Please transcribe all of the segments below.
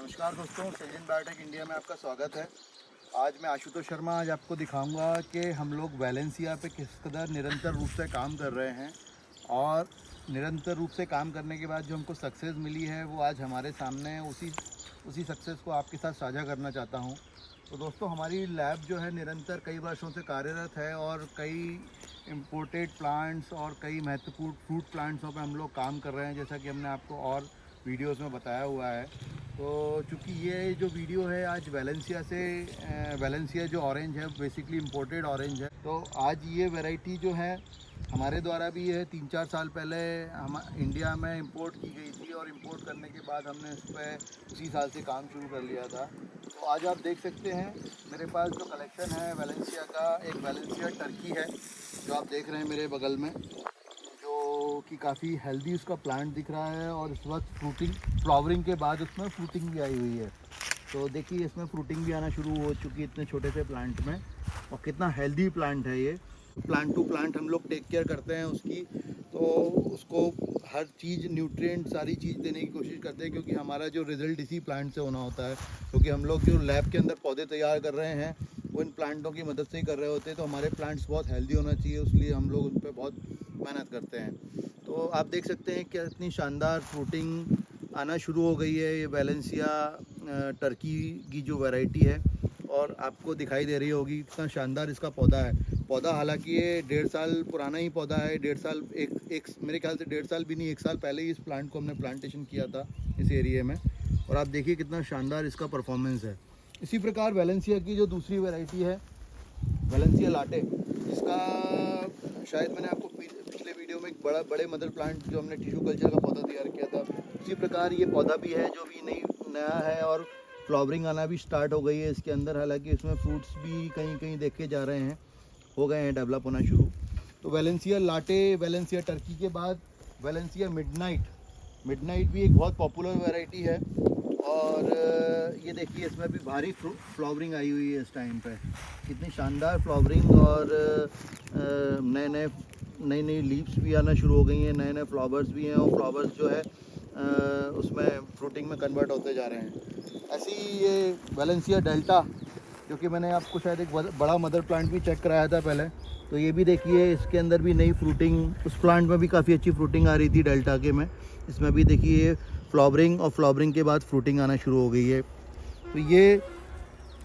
नमस्कार दोस्तों, Sachin biotech India में आपका स्वागत है। आज मैं आशुतोष शर्मा आज आपको दिखाऊंगा कि हम लोग वैलेंसिया पे किस कदर निरंतर रूप से काम कर रहे हैं और निरंतर रूप से काम करने के बाद जो हमको सक्सेस मिली है वो आज हमारे सामने है। उसी सक्सेस को आपके साथ साझा करना चाहता हूं। तो दोस्तों, हमारी लैब जो है निरंतर कई वर्षों से कार्यरत है और कई इम्पोर्टेड प्लांट्स और कई महत्वपूर्ण फ्रूट प्लांट्सों पर हम लोग काम कर रहे हैं, जैसा कि हमने आपको और वीडियोस में बताया हुआ है। तो चूँकि ये जो वीडियो है आज वैलेंसिया जो ऑरेंज है बेसिकली इम्पोर्टेड ऑरेंज है। तो आज ये वैरायटी जो है हमारे द्वारा भी है 3-4 साल पहले हम इंडिया में इंपोर्ट की गई थी और इंपोर्ट करने के बाद हमने उस पर उसी साल से काम शुरू कर लिया था। तो आज आप देख सकते हैं मेरे पास जो कलेक्शन है वैलेंसिया का, एक वैलेंसिया टर्की है जो आप देख रहे हैं मेरे बगल में, जो कि काफ़ी हेल्दी उसका प्लांट दिख रहा है और इस वक्त फ्लावरिंग के बाद उसमें फ्रूटिंग भी आई हुई है। तो देखिए इसमें फ्रूटिंग भी आना शुरू हो चुकी है इतने छोटे से प्लांट में, और कितना हेल्दी प्लांट है ये। प्लांट टू प्लांट हम लोग टेक केयर करते हैं उसकी, तो उसको हर चीज़ न्यूट्रिएंट सारी चीज़ देने की कोशिश करते हैं, क्योंकि हमारा जो रिज़ल्ट इसी प्लांट से होना होता है। क्योंकि हम लोग जो लैब के अंदर पौधे तैयार कर रहे हैं वो इन प्लांटों की मदद से ही कर रहे होते हैं। तो हमारे प्लांट्स बहुत हेल्दी होना चाहिए, इसलिए हम लोग उन पर बहुत मेहनत करते हैं। तो आप देख सकते हैं कि इतनी शानदार फ्रूटिंग आना शुरू हो गई है। ये वैलेंसिया टर्की की जो वैरायटी है और आपको दिखाई दे रही होगी कितना शानदार इसका पौधा है। पौधा हालांकि ये 1.5 साल पुराना ही पौधा है। 1.5 साल एक मेरे ख्याल से 1.5 साल भी नहीं, 1 साल पहले ही इस प्लांट को हमने प्लांटेशन किया था इस एरिया में, और आप देखिए कितना शानदार इसका परफॉर्मेंस है। इसी प्रकार वैलेंसिया की जो दूसरी वैरायटी है वैलेंसिया लाटे, जिसका शायद मैंने आपको पिछले वीडियो में एक बड़े मदर प्लांट जो हमने टिश्यू कल्चर का पौधा तैयार किया था, उसी प्रकार ये पौधा भी है जो भी नया है और फ्लावरिंग आना भी स्टार्ट हो गई है इसके अंदर। हालांकि इसमें फ्रूट्स भी कहीं कहीं देखे जा रहे हैं, हो गए हैं डेवलप होना शुरू। तो वैलेंसिया लाटे, वैलेंसिया टर्की के बाद वैलेंसिया मिडनाइट भी एक बहुत पॉपुलर वैरायटी है। और ये देखिए इसमें भी भारी फ्लावरिंग आई हुई है इस टाइम पे, कितनी शानदार फ्लावरिंग, और नई लीव्स भी आना शुरू हो गई हैं, नए फ्लावर्स भी हैं, और फ्लावर्स जो है उसमें फ्रूटिंग में कन्वर्ट होते जा रहे हैं। ऐसी ये वैलेंसिया डेल्टा, जो कि मैंने आपको शायद एक बड़ा मदर प्लांट भी चेक कराया था पहले, तो ये भी देखिए इसके अंदर भी नई फ्रूटिंग, उस प्लांट में भी काफ़ी अच्छी फ्रूटिंग आ रही थी डेल्टा के में। इसमें भी देखिए फ्लावरिंग, और फ्लावरिंग के बाद फ्रूटिंग आना शुरू हो गई है। तो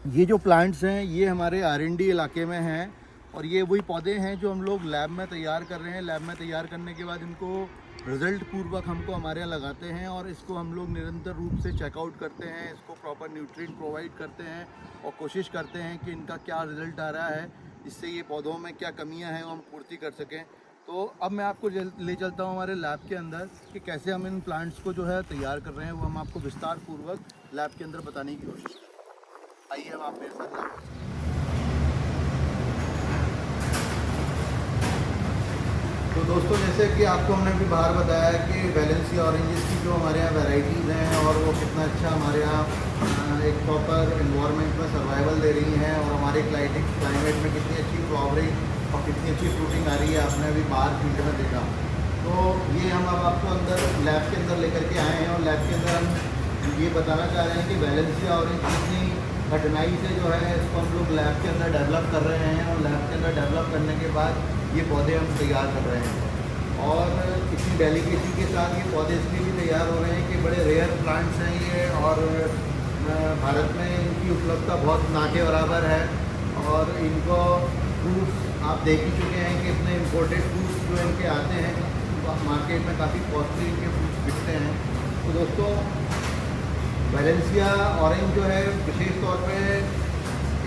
ये जो प्लांट्स हैं ये हमारे R&D इलाके में हैं, और ये वही पौधे हैं जो हम लोग लैब में तैयार कर रहे हैं। लैब में तैयार करने के बाद इनको रिज़ल्ट पूर्वक हमको हमारे यहाँ लगाते हैं, और इसको हम लोग निरंतर रूप से चेकआउट करते हैं, इसको प्रॉपर न्यूट्रिएंट प्रोवाइड करते हैं और कोशिश करते हैं कि इनका क्या रिज़ल्ट आ रहा है, इससे ये पौधों में क्या कमियां हैं वो हम पूर्ति कर सकें। तो अब मैं आपको ले चलता हूँ हमारे लैब के अंदर कि कैसे हम इन प्लांट्स को जो है तैयार कर रहे हैं, वो हम आपको विस्तार पूर्वक लैब के अंदर बताने की कोशिश करें। आइए हम आप मेरे साथ लैब। तो दोस्तों, जैसे कि आपको हमने भी बाहर बताया कि वैलेंसिया ऑरेंजेस की जो हमारे यहाँ वैराइटीज़ हैं और वो कितना अच्छा हमारे यहाँ एक प्रॉपर इन्वायरमेंट में सर्वाइवल दे रही हैं, और हमारे क्लाइमेट में कितनी अच्छी फ्लावरिंग और कितनी अच्छी फ्रूटिंग आ रही है, आपने अभी बाहर फील्ड में देखा। तो ये हम अब आपको अंदर लैब के अंदर लेकर के आए हैं, और लैब के अंदर हम ये बताना चाह रहे हैं कि वैलेंसिया ऑरेंज कितनी कठिनाई से जो है इसको हम लोग लैब के अंदर डेवलप कर रहे हैं, और लैब के अंदर डेवलप करने के बाद ये पौधे हम तैयार कर रहे हैं। और इतनी डेलिकेसी के साथ ये पौधे इसलिए भी तैयार हो रहे हैं कि बड़े रेयर प्लांट्स हैं ये, और भारत में इनकी उपलब्धता बहुत ना के बराबर है। और इनको फ्रूट्स आप देख ही चुके हैं कि इतने इम्पोर्टेड फ्रूट्स जो इनके आते हैं मार्केट में, काफ़ी कॉस्टली इनके फ्रूट्स बिकते हैं। तो दोस्तों, वैलेंसिया ऑरेंज जो है विशेष तौर पे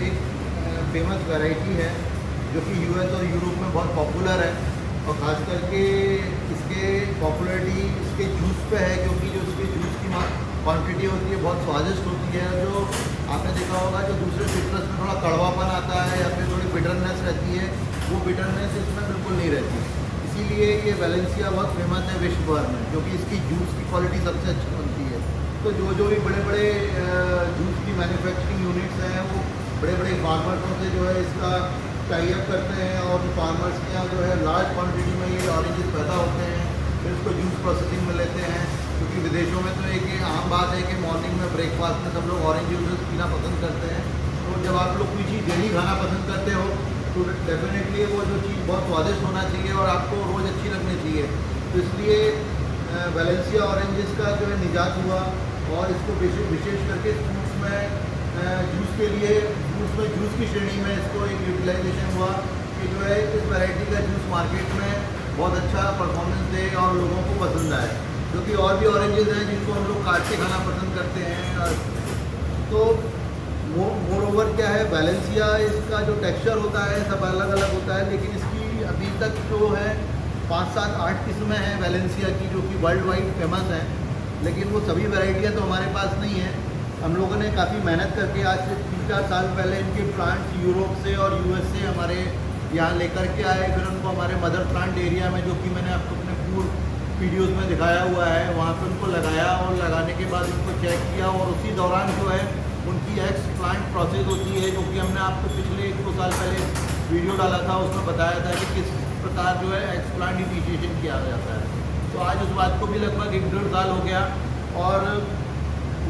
एक फेमस वैरायटी है जो कि US और यूरोप में बहुत पॉपुलर है, और ख़ास करके इसके पॉपुलैरिटी इसके जूस पे है, क्योंकि जो इसके जूस की क्वांटिटी होती है बहुत स्वादिष्ट होती है। जो आपने देखा होगा जो दूसरे सिट्रस में थोड़ा कड़वापन आता है या फिर थोड़ी बिटरनेस रहती है, वो बिटरनेस इसमें बिल्कुल नहीं रहती। इसीलिए ये वैलेंसिया बहुत फेमस है विश्व भर में, क्योंकि इसकी जूस की क्वालिटी सबसे अच्छी बनती है। तो जो भी बड़े जूस की मैन्युफैक्चरिंग यूनिट्स हैं वो बड़े फार्मर्सों से जो है इसका टाई अप करते हैं, और फार्मर्स के यहाँ जो है लार्ज क्वांटिटी में ये ऑरेंजेस पैदा होते हैं, फिर इसको जूस प्रोसेसिंग में लेते हैं, क्योंकि विदेशों में तो एक आम बात है कि मॉर्निंग में ब्रेकफास्ट में सब लोग ऑरेंज जूस पीना पसंद करते हैं। तो जब आप लोग कोई चीज़ डेली खाना पसंद करते हो तो डेफिनेटली वो जो चीज़ बहुत स्वादिष्ट होना चाहिए और आपको रोज़ अच्छी लगनी चाहिए। तो इसलिए वेलेंसिया ऑरेंजेस का जो है निजात हुआ और इसको विशेष करके फ्रूट्स में जूस के लिए फ्रूट्स में जूस की श्रेणी में इसको एक यूटिलाइजेशन हुआ कि जो है इस वैरायटी का जूस मार्केट में बहुत अच्छा परफॉर्मेंस दे और लोगों को पसंद आए। क्योंकि और भी ऑरेंजेस हैं जिनको हम लोग काट के खाना पसंद करते हैं। तो मोर ओवर क्या है, वेलेंसिया इसका जो टेक्सचर होता है सब अलग अलग होता है, लेकिन इसकी अभी तक जो है 5, 7, 8 किस्में हैं वेलेंसिया की जो कि वर्ल्ड वाइड फेमस हैं। लेकिन वो सभी वैरायटियाँ तो हमारे पास नहीं हैं। हम लोगों ने काफ़ी मेहनत करके आज से 3-4 साल पहले इनके प्लांट्स यूरोप से और यूएस से हमारे यहाँ लेकर के आए। फिर उनको हमारे मदर प्लांट एरिया में, जो कि मैंने आपको अपने पूर्व वीडियोस में दिखाया हुआ है, वहाँ पे उनको लगाया और लगाने के बाद उनको चेक किया और उसी दौरान जो है उनकी एक्स प्लांट प्रोसेस होती है, जो कि हमने आपको पिछले 1-2 साल पहले वीडियो डाला था, उसमें बताया था कि किस प्रकार जो है एक्स प्लांट इनिशिएशन किया जाता है। तो आज उस बात को भी लगभग 1-1.5 साल हो गया और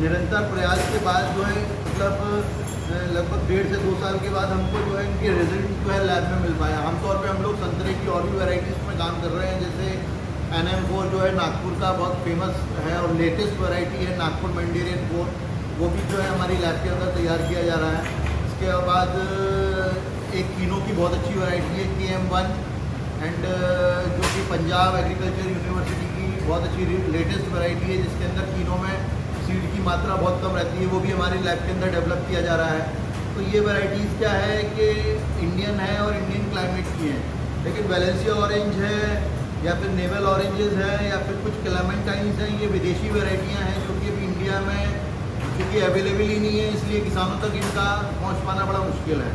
निरंतर प्रयास के बाद जो है मतलब लगभग 1.5 से 2 साल के बाद हमको जो है इनके रिजल्ट जो है लैब में मिल पाया। आमतौर पे हम लोग संतरे की और भी वैराइटीज़ में काम कर रहे हैं, जैसे NM4 जो है नागपुर का बहुत फेमस है और लेटेस्ट वैरायटी है नागपुर मैंडेरियन 4, वो भी जो है हमारी लैब के अंदर तैयार किया जा रहा है। इसके बाद एक कीनो की बहुत अच्छी वैरायटी है KM1 एंड जो कि पंजाब एग्रीकल्चर यूनिवर्सिटी की बहुत अच्छी लेटेस्ट वैरायटी है, जिसके अंदर कीनो में सीड की मात्रा बहुत कम रहती है। वो भी हमारी लैब के अंदर डेवलप किया जा रहा है। तो ये वैराइटीज़ क्या है कि इंडियन है और इंडियन क्लाइमेट की हैं, लेकिन वेलेंसिया ऑरेंज है या फिर नेवल ऑरेंजेस हैं या फिर कुछ क्लेमेंटाइन्स हैं, ये विदेशी वैरायटियाँ हैं जो कि अभी इंडिया में क्योंकि अवेलेबल ही नहीं है, इसलिए किसानों तक इनका पहुँच पाना बड़ा मुश्किल है।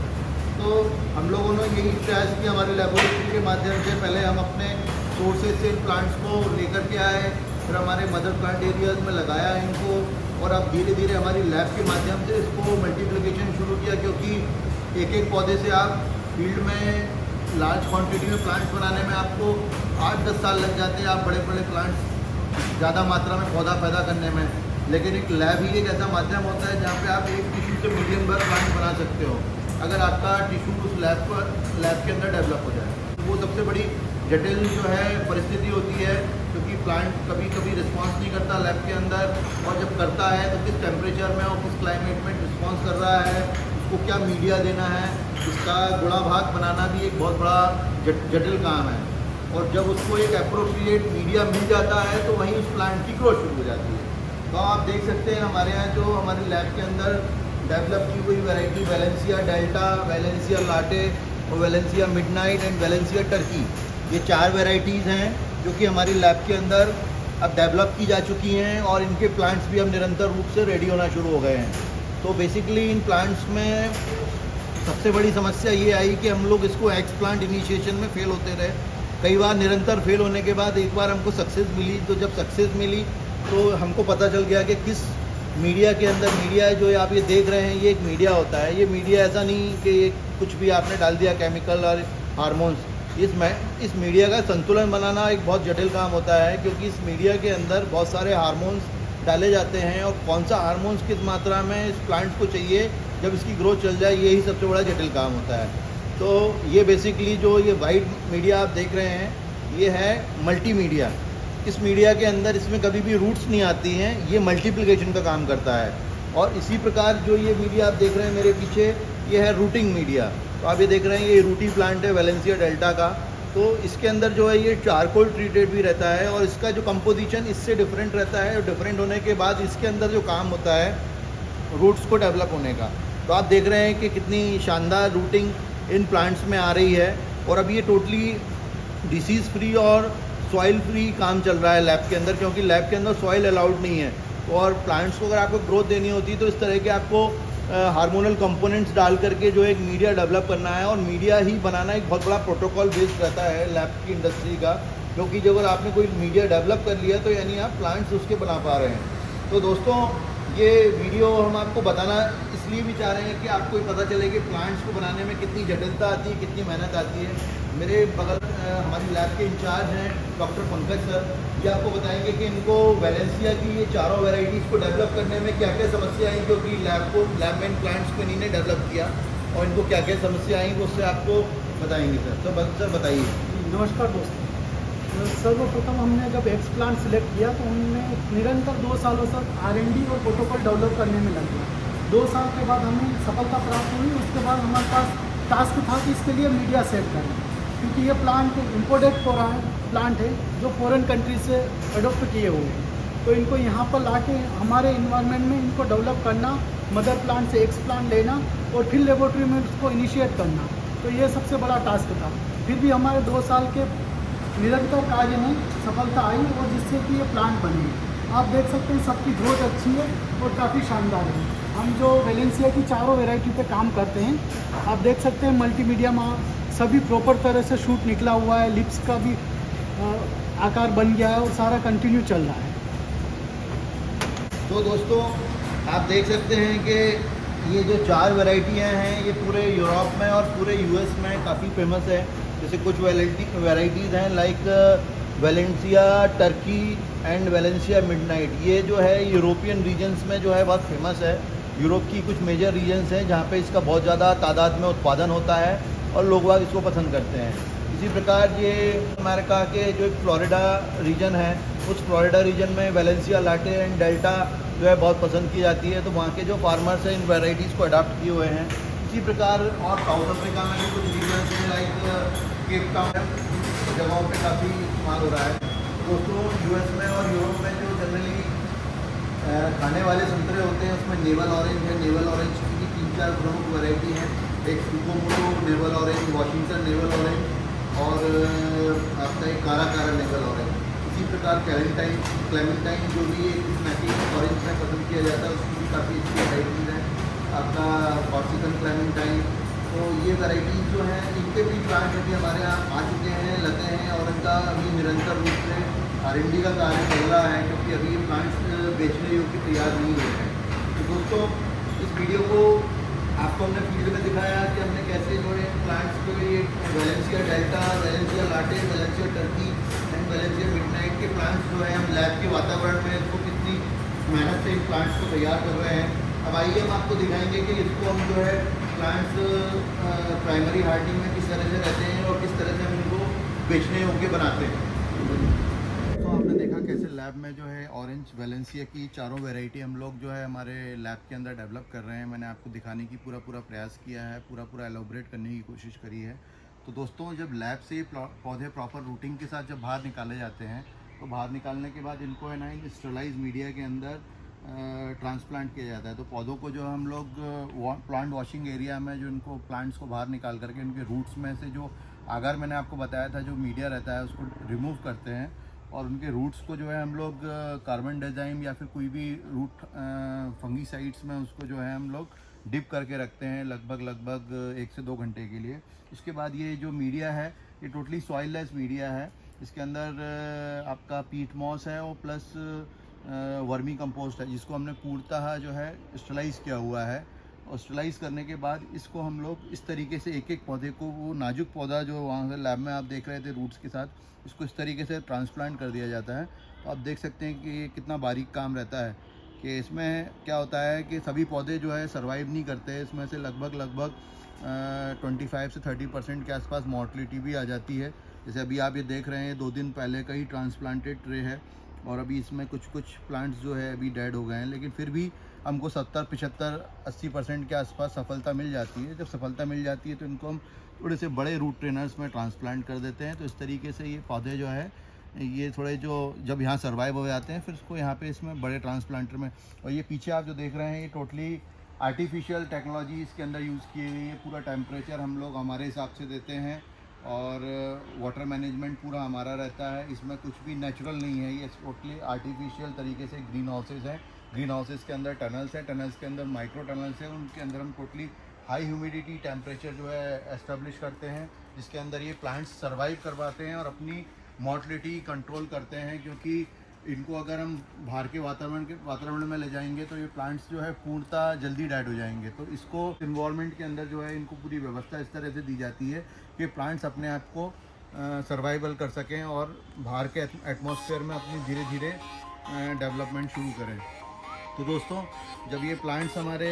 तो हम लोगों ने यही प्रयास किया हमारी लेबोरेटरी के माध्यम से। पहले हम अपने सोर्सेज से प्लांट्स को लेकर के आए, फिर हमारे मदर प्लांट एरियाज में लगाया इनको और अब धीरे धीरे हमारी लैब के माध्यम से इसको मल्टीप्लिकेशन शुरू किया, क्योंकि एक एक पौधे से आप फील्ड में लार्ज क्वांटिटी में प्लांट्स बनाने में आपको 8-10 साल लग जाते हैं, आप बड़े बड़े प्लांट्स ज़्यादा मात्रा में पौधा पैदा करने में। लेकिन एक लैब ही एक ऐसा माध्यम होता है जहाँ पे आप एक टिश्यू से मिलियन भर प्लांट बना सकते हो, अगर आपका टिश्यू उस लैब के अंदर डेवलप हो जाए। तो वो सबसे बड़ी जटिल जो है परिस्थिति होती है, क्योंकि प्लांट कभी कभी रिस्पांस नहीं करता लैब के अंदर, और जब करता है तो किस टेम्परेचर में और किस क्लाइमेट में रिस्पांस कर रहा है, उसको क्या मीडिया देना है, इसका गुणा भाग बनाना भी एक बहुत बड़ा जटिल काम है। और जब उसको एक अप्रोप्रिएट मीडिया मिल जाता है तो वहीं उस प्लांट की ग्रोथ शुरू हो जाती है। तो आप देख सकते हैं हमारे यहाँ जो हमारी लैब के अंदर डेवलप की हुई variety Valencia delta, Valencia late और Valencia midnight and Valencia Turkey, ये 4 वैरायटीज़ हैं जो कि हमारी लैब के अंदर अब डेवलप की जा चुकी हैं और इनके प्लांट्स भी अब निरंतर रूप से रेडी होना शुरू हो गए हैं। तो बेसिकली इन प्लांट्स में सबसे बड़ी समस्या ये आई कि हम लोग इसको एक्स प्लांट इनिशिएशन में फेल होते रहे। कई बार निरंतर फेल होने के बाद एक बार हमको सक्सेस मिली। तो जब सक्सेस मिली तो हमको पता चल गया कि किस मीडिया के अंदर, मीडिया है जो आप ये देख रहे हैं, ये एक मीडिया होता है। ये मीडिया ऐसा नहीं कि ये कुछ भी आपने डाल दिया केमिकल और हार्मोन्स। इस मीडिया का संतुलन बनाना एक बहुत जटिल काम होता है, क्योंकि इस मीडिया के अंदर बहुत सारे हार्मोन्स डाले जाते हैं और कौन सा हार्मोन्स किस मात्रा में इस प्लांट को चाहिए जब इसकी ग्रोथ चल जाए, यही सबसे बड़ा जटिल काम होता है। तो ये बेसिकली जो ये वाइट मीडिया आप देख रहे हैं, ये है मल्टी मीडिया। इस मीडिया के अंदर इसमें कभी भी रूट्स नहीं आती हैं, ये मल्टीप्लिकेशन का काम करता है। और इसी प्रकार जो ये मीडिया आप देख रहे हैं मेरे पीछे, ये है रूटिंग मीडिया। तो आप ये देख रहे हैं ये रूटी प्लांट है वेलेंसिया डेल्टा का। तो इसके अंदर जो है ये चारकोल ट्रीटेड भी रहता है और इसका जो कंपोजिशन इससे डिफरेंट रहता है। और डिफरेंट होने के बाद इसके अंदर जो काम होता है रूट्स को डेवलप होने का। तो आप देख रहे हैं कि कितनी शानदार रूटिंग इन प्लांट्स में आ रही है। और अब ये टोटली डिसीज़ फ्री और सॉइल फ्री काम चल रहा है लैब के अंदर, क्योंकि लैब के अंदर सॉइल अलाउड नहीं है। और प्लांट्स को अगर आपको ग्रोथ देनी होती है तो इस तरह के आपको हार्मोनल कंपोनेंट्स डाल करके जो एक मीडिया डेवलप करना है। और मीडिया ही बनाना एक बहुत बड़ा प्रोटोकॉल बेस्ड रहता है लैब की इंडस्ट्री का, क्योंकि जब अगर आपने कोई मीडिया डेवलप कर लिया तो यानी आप प्लांट्स उसके बना पा रहे हैं। तो दोस्तों ये वीडियो हम आपको बताना इसलिए भी चाह रहे हैं कि आपको पता चले कि प्लांट्स को बनाने में कितनी जटिलता आती है, कितनी मेहनत आती है। मेरे बगल हमारी लैब के इंचार्ज हैं डॉक्टर पंकज सर। ये आपको बताएंगे कि इनको वैलेंसिया की ये चारों वैरायटीज़ को डेवलप करने में क्या क्या समस्या आई, क्योंकि लैब में इन प्लांट्स को इन्हीं ने डेवलप किया और इनको क्या क्या समस्या आई वो उससे आपको बताएंगे सर। तो सर बताइए। नमस्कार दोस्तों। सर्वप्रथम हमने जब एक्स प्लांट सिलेक्ट किया तो हमने निरंतर 2 सालों तक R&D और प्रोटोकॉल डेवलप करने में लग गया। 2 साल के बाद हमें सफलता प्राप्त हुई। उसके बाद हमारे पास टास्क था कि इसके लिए मीडिया सेट करें, क्योंकि ये प्लांट इम्पोर्टेड प्लांट है जो फॉरेन कंट्री से अडोप्ट किए हुए हैं। तो इनको यहाँ पर ला के हमारे इन्वायरमेंट में इनको डेवलप करना, मदर प्लांट से एक्स प्लांट लेना और फिर लेबोरेटरी में उसको इनिशिएट करना, तो ये सबसे बड़ा टास्क था। फिर भी हमारे 2 साल के निरंतर कार्य में सफलता आई और जिससे कि ये प्लांट बने। आप देख सकते हैं सबकी ग्रोथ अच्छी है और काफ़ी शानदार है। हम जो वैलेंसिया की चारों वैरायटी पे काम करते हैं, आप देख सकते हैं मल्टीमीडिया में सभी प्रॉपर तरह से शूट निकला हुआ है, लिप्स का भी आकार बन गया है और सारा कंटिन्यू चल रहा है। तो दोस्तों आप देख सकते हैं कि ये जो 4 वैरायटियाँ हैं ये पूरे यूरोप में और पूरे यूएस में काफ़ी फेमस है। जैसे कुछ वैरायटीज़ हैं like Valencia Turkey and Valencia midnight. ये जो है यूरोपियन रीजन्स में जो है बहुत फेमस है। यूरोप की कुछ मेजर रीजन्स हैं जहाँ पे इसका बहुत ज़्यादा तादाद में उत्पादन होता है और लोग बाग इसको पसंद करते हैं। इसी प्रकार ये अमेरिका के जो एक फ्लोरिडा रीजन है, उस फ्लोरिडा रीजन में वैलेंसिया लाटे एंड डेल्टा जो है बहुत पसंद की जाती है। तो वहाँ के जो फार्मर्स हैं इन वैरायटीज़ को अडॉप्ट किए हुए हैं। इसी प्रकार और साउथ अफ्रीका में भी कुछ रीजन्स हैं लाइक केप टाउन जगहों पे काफ़ी इस्तेमाल हो रहा है। दोस्तों यूएस में और यूरोप में जो जनरली खाने वाले संतरे होते हैं उसमें नेवल ऑरेंज है। नेवल ऑरेंज की 3-4 प्रमुख वैरायटी हैं। एक सुकोमोटो navel orange, Washington navel orange और आपका एक कारा नेवल ऑरेंज। इसी प्रकार क्लेमेंटाइन जो भी एक स्नैकिंग ऑरेंज में पसंद किया जाता है उसकी भी काफ़ी अच्छी वैराइटीज़ हैं। आपका कॉर्सिकन क्लेमेंटाइन। तो ये वैराइटीज़ जो हैं इनके भी प्लांट अभी हमारे यहाँ आ चुके हैं, लगे हैं और इनका अभी निरंतर रूप से R&D का कार्य चल रहा है, क्योंकि अभी ये प्लांट्स बेचने योग्य तैयार नहीं हुए हैं। तो दोस्तों इस वीडियो को आपको हमने फील्ड में दिखाया कि हमने कैसे जो है प्लांट्स को ये Valencia delta, Valencia latte, Valencia Turkey and Valencia midnight के प्लांट्स जो है हम लैब के वातावरण में इसको कितनी मेहनत से इन प्लांट्स को तैयार कर रहे हैं। अब आइए हम आपको दिखाएंगे कि इसको हम जो है प्लांट्स प्राइमरी हार्डिंग में किस तरह से रहते हैं और किस तरह से हम इनको बेचने योग्य बनाते हैं। तो आपने देखा कैसे लैब में जो है ऑरेंज वैलेंसिया की चारों वैरायटी हम लोग जो है हमारे लैब के अंदर डेवलप कर रहे हैं। मैंने आपको दिखाने की पूरा प्रयास किया है, पूरा एलोबरेट करने की कोशिश करी है। तो दोस्तों जब लैब से ये पौधे प्रॉपर रूटिंग के साथ जब बाहर निकाले जाते हैं तो बाहर निकालने के बाद इनको है ना इन स्टरलाइज मीडिया के अंदर ट्रांसप्लांट किया जाता है। तो पौधों को जो हम लोग प्लांट वॉशिंग एरिया में जो इनको प्लांट्स को बाहर निकाल करके उनके रूट्स में से जो अगर मैंने आपको बताया था जो मीडिया रहता है उसको रिमूव करते हैं और उनके रूट्स को जो है हम लोग कार्बन डाइजाइम या फिर कोई भी रूट फंगीसाइड्स में उसको जो है हम लोग डिप करके रखते हैं लगभग 1 से 2 घंटे के लिए। उसके बाद ये जो मीडिया है ये टोटली सॉइललेस मीडिया है। इसके अंदर आपका पीट मॉस है और प्लस वर्मी कंपोस्ट है जिसको हमने पूर्णतः जो है स्टरलाइज किया हुआ है। और स्टरलाइज करने के बाद इसको हम लोग इस तरीके से एक पौधे को, वो नाजुक पौधा जो वहाँ से लैब में आप देख रहे थे रूट्स के साथ, इसको इस तरीके से ट्रांसप्लांट कर दिया जाता है। तो आप देख सकते हैं कि कितना बारीक काम रहता है कि इसमें क्या होता है कि सभी पौधे जो है सर्वाइव नहीं करते। इसमें से लगभग 25 से 30% के आसपास मॉर्टलिटी भी आ जाती है। जैसे अभी आप ये देख रहे हैं 2 दिन पहले का ही ट्रांसप्लांटेड ट्रे है और अभी इसमें कुछ प्लांट्स जो है अभी डेड हो गए हैं, लेकिन फिर भी हमको 70, 75, 80% के आसपास सफलता मिल जाती है। जब सफलता मिल जाती है तो इनको हम थोड़े से बड़े रूट ट्रेनर्स में ट्रांसप्लांट कर देते हैं। तो इस तरीके से ये पौधे जो है ये थोड़े जो जब यहाँ सर्वाइव हो जाते हैं फिर इसको यहाँ पे इसमें बड़े ट्रांसप्लांटर में। और ये पीछे आप जो देख रहे हैं ये टोटली आर्टिफिशियल टेक्नोलॉजी इसके अंदर यूज़ की हुई है। पूरा टेम्परेचर हम लोग हमारे हिसाब से देते हैं और वाटर मैनेजमेंट पूरा हमारा रहता है। इसमें कुछ भी नेचुरल नहीं है, ये टोटली आर्टिफिशियल तरीके से ग्रीन हाउसेज हैं। ग्रीन हाउसेज के अंदर टनल्स हैं, टनल्स के अंदर माइक्रो टनल्स हैं, उनके अंदर हम टोटली हाई ह्यूमिडिटी टेम्परेचर जो है एस्टेब्लिश करते हैं, जिसके अंदर ये प्लांट्स सर्वाइव करवाते हैं और अपनी मॉर्टलिटी कंट्रोल करते हैं। क्योंकि इनको अगर हम बाहर के वातावरण में ले जाएंगे तो ये प्लांट्स जो है पूर्णतः जल्दी डेड हो जाएंगे। तो इसको इन्वायरमेंट के अंदर जो है इनको पूरी व्यवस्था इस तरह से दी जाती है कि प्लांट्स अपने आप को सर्वाइवल कर सकें और बाहर के एटमॉस्फेयर में अपनी धीरे धीरे डेवलपमेंट शुरू करें। तो दोस्तों, जब ये प्लांट्स हमारे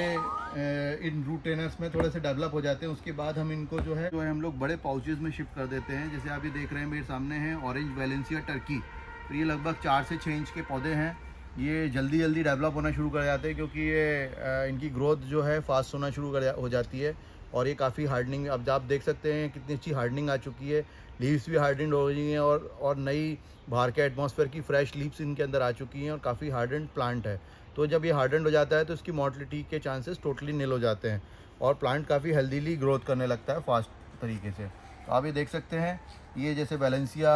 इन रूट ट्रेनर्स में थोड़े से डेवलप हो जाते हैं, उसके बाद हम इनको जो है हम लोग बड़े पाउचेज़ में शिफ्ट कर देते हैं। जैसे आप ये देख रहे हैं मेरे सामने हैं ऑरेंज वैलेंसिया टर्की। तो ये लगभग 4 से 6 इंच के पौधे हैं। ये जल्दी जल्दी डेवलप होना शुरू कर जाते हैं क्योंकि ये इनकी ग्रोथ जो है फास्ट होना शुरू हो जाती है। और ये काफ़ी हार्डनिंग, अब आप देख सकते हैं कितनी अच्छी हार्डनिंग आ चुकी है। लीव्स भी हार्डनिंग हो गई हैं और नई बाहर के एटमॉस्फेयर की फ्रेश लीव्स इनके अंदर आ चुकी हैं और काफ़ी हार्डन प्लांट है। तो जब ये हार्डन हो जाता है तो इसकी मोर्टलिटी के चांसेस टोटली निल हो जाते हैं और प्लांट काफ़ी हेल्दीली ग्रोथ करने लगता है फास्ट तरीके से। तो आप ये देख सकते हैं, ये जैसे वैलेंसिया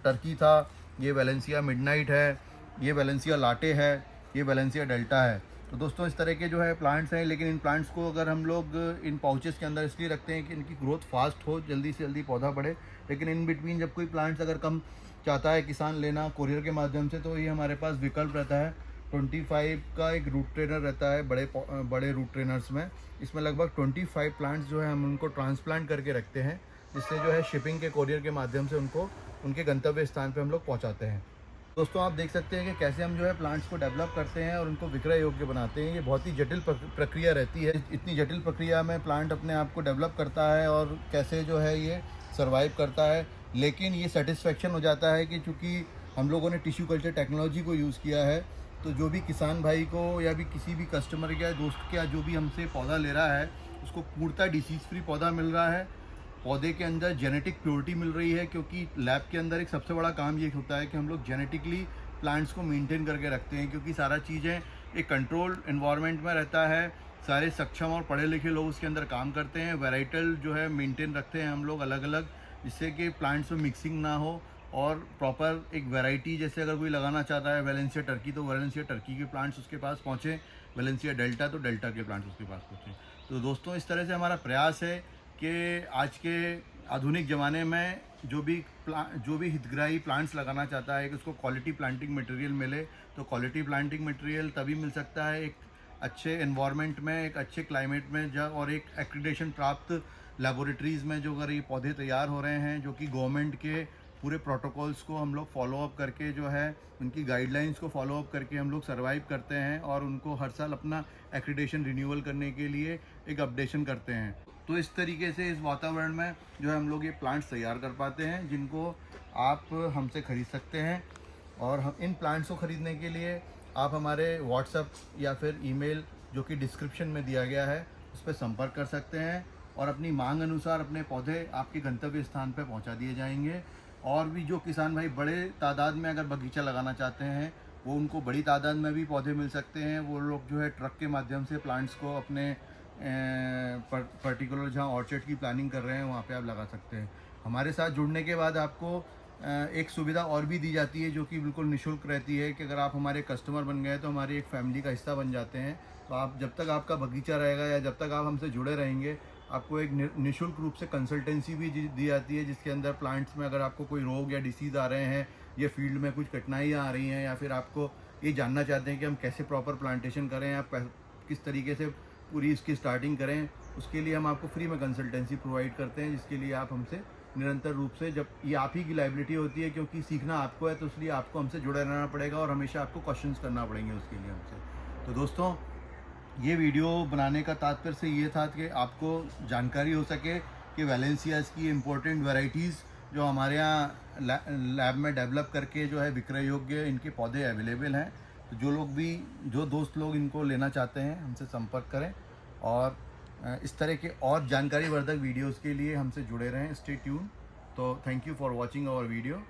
टर्की था, ये वैलेंसिया मिडनाइट है, ये वैलेंसिया लाटे है, ये वैलेंसिया डेल्टा है। तो दोस्तों, इस तरह के जो है प्लांट्स हैं, लेकिन इन प्लांट्स को अगर हम लोग इन पाउचेस के अंदर इसलिए रखते हैं कि इनकी ग्रोथ फास्ट हो, जल्दी से जल्दी पौधा बढ़े। लेकिन इन बिटवीन जब कोई प्लांट्स अगर कम चाहता है किसान लेना कोरियर के माध्यम से, तो ये हमारे पास विकल्प रहता है। 25 का एक रूट ट्रेनर रहता है बड़े रूट ट्रेनर्स में। इसमें लगभग 25 प्लांट्स जो है हम उनको ट्रांसप्लांट करके रखते हैं, जिससे जो है शिपिंग के कोरियर के माध्यम से उनको उनके गंतव्य स्थान पे हम लोग पहुंचाते हैं। दोस्तों, आप देख सकते हैं कि कैसे हम जो है प्लांट्स को डेवलप करते हैं और उनको विक्रय योग्य बनाते हैं। ये बहुत ही जटिल प्रक्रिया रहती है। इतनी जटिल प्रक्रिया में प्लांट अपने आप को डेवलप करता है और कैसे जो है ये सर्वाइव करता है। लेकिन ये सेटिस्फेक्शन हो जाता है कि चूँकि हम लोगों ने टिश्यू कल्चर टेक्नोलॉजी को यूज़ किया है, तो जो भी किसान भाई को या भी किसी भी कस्टमर या दोस्त का जो भी हमसे पौधा ले रहा है, उसको पूर्णतः डिसीज़ फ्री पौधा मिल रहा है। पौधे के अंदर जेनेटिक प्योरिटी मिल रही है, क्योंकि लैब के अंदर एक सबसे बड़ा काम ये होता है कि हम लोग जेनेटिकली प्लांट्स को मेंटेन करके रखते हैं, क्योंकि सारा चीज़ें एक कंट्रोल्ड एनवायरनमेंट में रहता है। सारे सक्षम और पढ़े लिखे लोग उसके अंदर काम करते हैं। वैराइटल जो है मेंटेन रखते हैं हम लोग अलग अलग, जिससे कि प्लांट्स में मिक्सिंग ना हो और प्रॉपर एक वैरायटी, जैसे अगर कोई लगाना चाहता है वैलेंसिया टर्की, तो वैलेंसिया टर्की के प्लांट्स उसके पास पहुँचें, वैलेंसिया डेल्टा तो डेल्टा के प्लांट्स उसके पास पहुँचें। तो दोस्तों, इस तरह से हमारा प्रयास है कि आज के आधुनिक ज़माने में जो भी हितग्राही प्लांट्स लगाना चाहता है कि उसको क्वालिटी प्लांटिंग मटेरियल मिले। तो क्वालिटी प्लांटिंग मटेरियल तभी मिल सकता है एक अच्छे एनवायरनमेंट में, एक अच्छे क्लाइमेट में, जब और एक एक्रेडिटेशन प्राप्त लेबोरेटरीज़ में जो अगर ये पौधे तैयार हो रहे हैं, जो कि गवर्नमेंट के पूरे प्रोटोकॉल्स को हम लोग फॉलोअप करके जो है उनकी गाइडलाइंस को फॉलोअप करके हम लोग सर्वाइव करते हैं और उनको हर साल अपना एक्रेडिटेशन रिन्यूअल करने के लिए एक अपडेशन करते हैं। तो इस तरीके से इस वातावरण में जो है हम लोग ये प्लांट्स तैयार कर पाते हैं, जिनको आप हमसे ख़रीद सकते हैं। और हम इन प्लांट्स को ख़रीदने के लिए आप हमारे व्हाट्सएप या फिर ईमेल, जो कि डिस्क्रिप्शन में दिया गया है, उस पर संपर्क कर सकते हैं और अपनी मांग अनुसार अपने पौधे आपके गंतव्य स्थान पर पहुंचा दिए जाएंगे। और भी जो किसान भाई बड़े तादाद में अगर बगीचा लगाना चाहते हैं, वो उनको बड़ी तादाद में भी पौधे मिल सकते हैं। वो लोग जो है ट्रक के माध्यम से प्लांट्स को अपने पर्टिकुलर जहाँ ऑर्चर्ड की प्लानिंग कर रहे हैं वहाँ पे आप लगा सकते हैं। हमारे साथ जुड़ने के बाद आपको एक सुविधा और भी दी जाती है, जो कि बिल्कुल निःशुल्क रहती है, कि अगर आप हमारे कस्टमर बन गए तो हमारी एक फैमिली का हिस्सा बन जाते हैं। तो आप जब तक आपका बगीचा रहेगा या जब तक आप हमसे जुड़े रहेंगे, आपको एक निःशुल्क रूप से कंसल्टेंसी भी दी जाती है, जिसके अंदर प्लांट्स में अगर आपको कोई रोग या डिसीज़ आ रहे हैं या फील्ड में कुछ कठिनाइयाँ आ रही हैं, या फिर आपको ये जानना चाहते हैं कि हम कैसे प्रॉपर प्लांटेशन करें या किस तरीके से पूरी इसकी स्टार्टिंग करें, उसके लिए हम आपको फ्री में कंसल्टेंसी प्रोवाइड करते हैं, जिसके लिए आप हमसे निरंतर रूप से, जब ये आप ही की लायबिलिटी होती है, क्योंकि सीखना आपको है, तो इसलिए आपको हमसे जुड़े रहना पड़ेगा और हमेशा आपको क्वेश्चंस करना पड़ेंगे उसके लिए हमसे। तो दोस्तों, ये वीडियो बनाने का तात्पर्य से ये था कि आपको जानकारी हो सके कि वैलेंसियाज़ की इम्पोर्टेंट वैरायटीज़ जो हमारे यहाँ लैब में डेवलप करके जो है विक्रय योग्य इनके पौधे अवेलेबल हैं। तो जो दोस्त लोग इनको लेना चाहते हैं, हमसे संपर्क करें और इस तरह के और जानकारी वर्धक वीडियोज़ के लिए हमसे जुड़े रहें। Stay tune. तो thank you for watching our video.